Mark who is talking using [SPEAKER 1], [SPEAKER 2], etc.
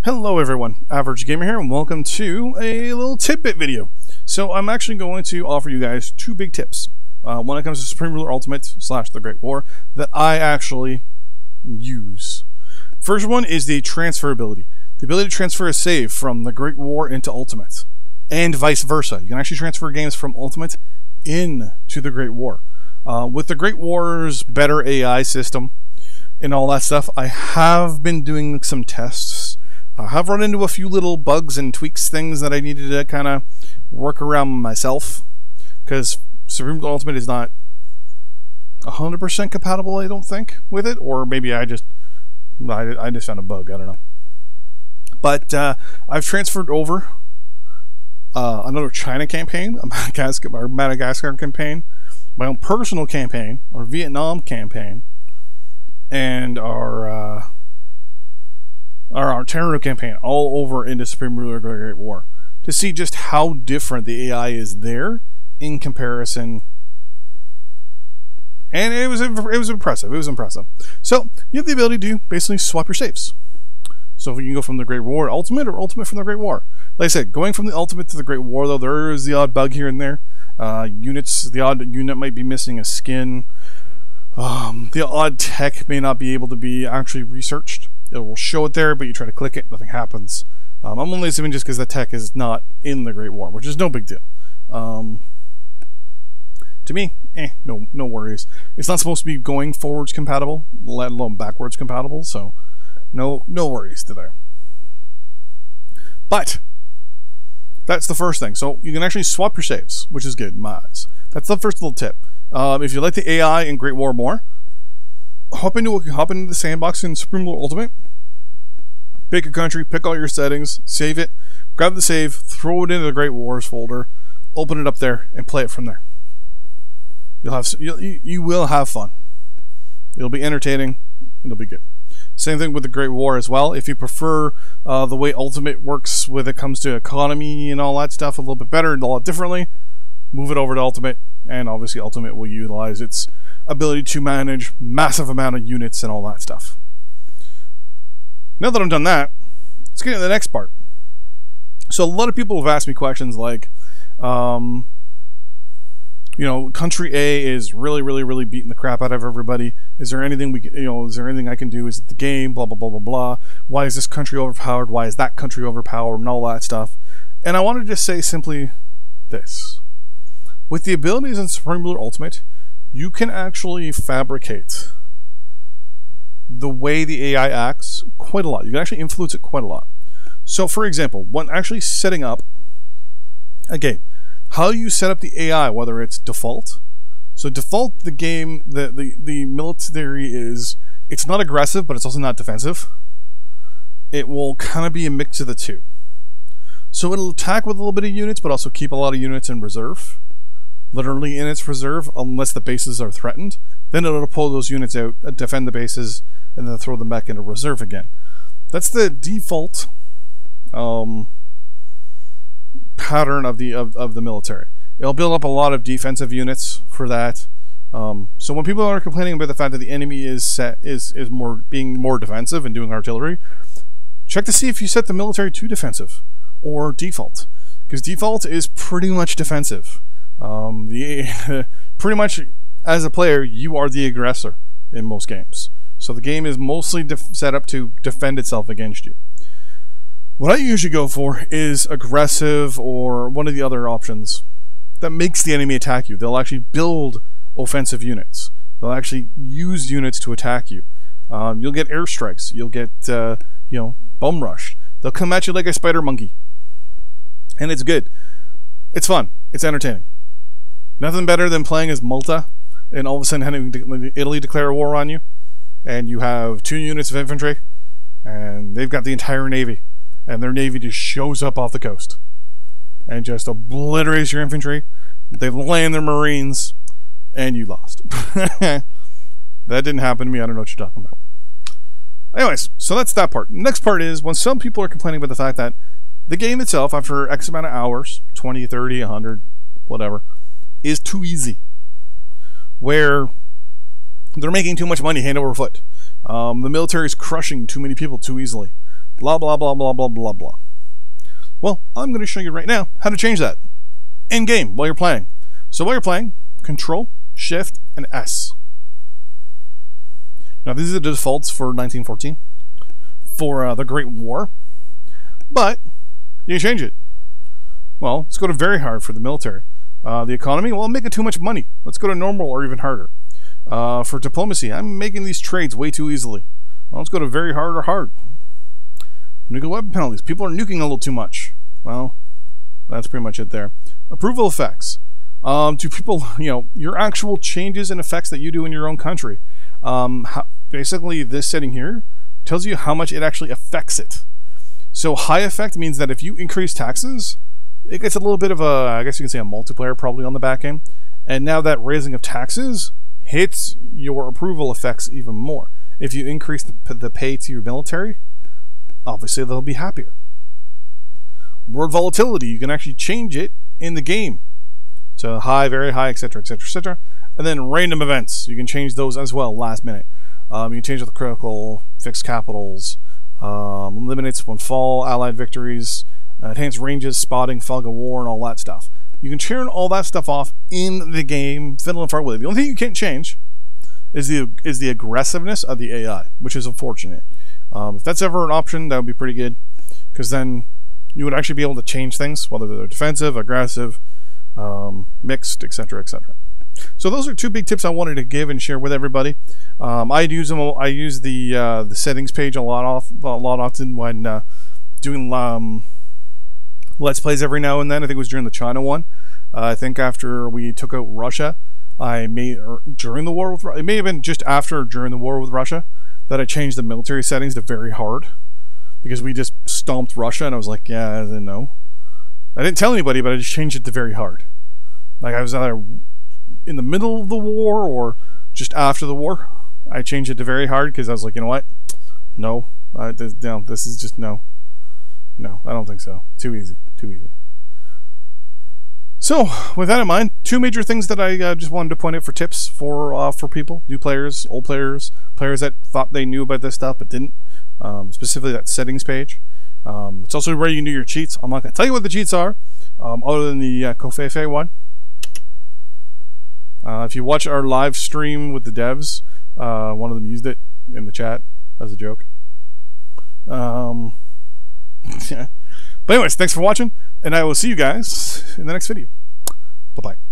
[SPEAKER 1] Hello everyone, Average Gamer here, and welcome to a little tidbit video. So I'm actually going to offer you guys two big tips when it comes to Supreme Ruler Ultimate / The Great War that I actually use. First one is the transferability. The ability to transfer a save from the Great War into Ultimate, and vice versa. You can actually transfer games from Ultimate into the Great War. With the Great War's better AI system and all that stuff, I have been doing some tests. I have run into a few little bugs and tweaks, things that I needed to kind of work around myself, because Supreme Ultimate is not 100% compatible, I don't think, with it, or maybe I just found a bug, I don't know. But I've transferred over another China campaign, a Madagascar campaign, my own personal campaign, our Vietnam campaign, and our Ontario campaign all over into Supreme Ruler Great War to see just how different the AI is there in comparison. And it was impressive. It was impressive. So you have the ability to basically swap your saves. So you can go from the Great War to Ultimate, or Ultimate from the Great War. Like I said, going from the Ultimate to the Great War, though, there is the odd bug here and there. The odd unit might be missing a skin. The odd tech may not be able to be actually researched. It will show it there, but you try to click it, nothing happens. I'm only assuming just because the tech is not in the Great War, which is no big deal. To me, no worries. It's not supposed to be going forwards compatible, let alone backwards compatible, so no worries to there. But that's the first thing. So you can actually swap your saves, which is good in my eyes. That's the first little tip. If you like the AI in Great War more, hop into the sandbox in Supreme Ruler Ultimate, pick a country, pick all your settings, save it, grab the save, throw it into the Great Wars folder, open it up there, and play it from there. You will have fun. It'll be entertaining. It'll be good. Same thing with the Great War as well. If you prefer the way Ultimate works when it comes to economy and all that stuff a little bit better and a lot differently, move it over to Ultimate, and obviously Ultimate will utilize its ability to manage massive amount of units and all that stuff. Now that I've done that, let's get into the next part. So a lot of people have asked me questions like, you know, country A is really beating the crap out of everybody. Is there anything is there anything I can do? Is it the game? Blah blah blah blah blah. Why is this country overpowered? Why is that country overpowered? And all that stuff. And I want to just say simply this: with the abilities in Supreme Ruler Ultimate, you can actually fabricate the way the AI acts quite a lot. You can actually influence it quite a lot. So for example, when actually setting up a game, how you set up the AI, whether it's default. So default, the game, the military is, it's not aggressive, but it's also not defensive. It will kind of be a mix of the two. So it'll attack with a little bit of units, but also keep a lot of units in reserve. Literally in its reserve, unless the bases are threatened. Then it'll pull those units out, defend the bases, and then throw them back into reserve again. That's the default pattern of the military. It'll build up a lot of defensive units for that. So when people are complaining about the fact that the enemy is being more defensive and doing artillery, check to see if you set the military to defensive or default, because default is pretty much defensive. Pretty much as a player, you are the aggressor in most games. So the game is mostly set up to defend itself against you. What I usually go for is aggressive, or one of the other options that makes the enemy attack you. They'll actually build offensive units. They'll actually use units to attack you. You'll get airstrikes. You'll get bum rushed. They'll come at you like a spider monkey, and it's good. It's fun. It's entertaining. Nothing better than playing as Malta and all of a sudden having Italy declare a war on you, and you have 2 units of infantry, and they've got the entire navy, and their navy just shows up off the coast and just obliterates your infantry. They land their marines, and you lost. That didn't happen to me. I don't know what you're talking about. Anyways, so that's that part. Next part is when some people are complaining about the fact that the game itself, after X amount of hours, 20, 30, 100, whatever, is too easy, where they're making too much money hand over foot. The military is crushing too many people too easily. Blah, blah, blah, blah, blah, blah, blah. Well, I'm going to show you right now how to change that in-game while you're playing. So while you're playing, Control, Shift, and S. Now these are the defaults for 1914 for the Great War, but you can change it. Well, let's go to very hard for the military. The economy, well, I'm making too much money. Let's go to normal or even harder. For diplomacy, I'm making these trades way too easily. Well, let's go to very hard or hard. Nuclear weapon penalties. People are nuking a little too much. Well, that's pretty much it there. Approval effects. To people, your actual changes and effects that you do in your own country. Basically, this setting here tells you how much it actually affects it. So high effect means that if you increase taxes, it gets a little bit of a, I guess you can say a multiplier probably on the back end. And now that raising of taxes hits your approval effects even more. If you increase the pay to your military, obviously they'll be happier. Word volatility, you can actually change it in the game to high, very high, etc., etc., etc. And then random events, you can change those as well last minute. You can change the critical, fixed capitals, eliminates when fall, allied victories, enhance ranges, spotting, fog of war, and all that stuff. You can turn all that stuff off in the game, fiddle and fart with it. The only thing you can't change is the aggressiveness of the AI, which is unfortunate. If that's ever an option, that would be pretty good, because then you would actually be able to change things, whether they're defensive, aggressive, mixed, etc., etc. So those are two big tips I wanted to give and share with everybody. I use them. I use the settings page a lot often when doing Let's Plays every now and then. I think it was during the China one. I think after we took out Russia, during the war with Russia, it may have been just after during the war with Russia, that I changed the military settings to very hard, because we just stomped Russia, and I was like, yeah, I didn't know. I didn't tell anybody, but I just changed it to very hard. Like I was either in the middle of the war or just after the war. I changed it to very hard because I was like, you know what? No, this is just no. No, I don't think so. Too easy. Too easy. So, with that in mind, two major things that I just wanted to point out for tips for people, new players, old players, players that thought they knew about this stuff but didn't. Specifically, that settings page. It's also where you can do your cheats. I'm not going to tell you what the cheats are, other than the Kofefe one. If you watch our live stream with the devs, one of them used it in the chat as a joke. Yeah. But anyways, thanks for watching, and I will see you guys in the next video. Bye-bye.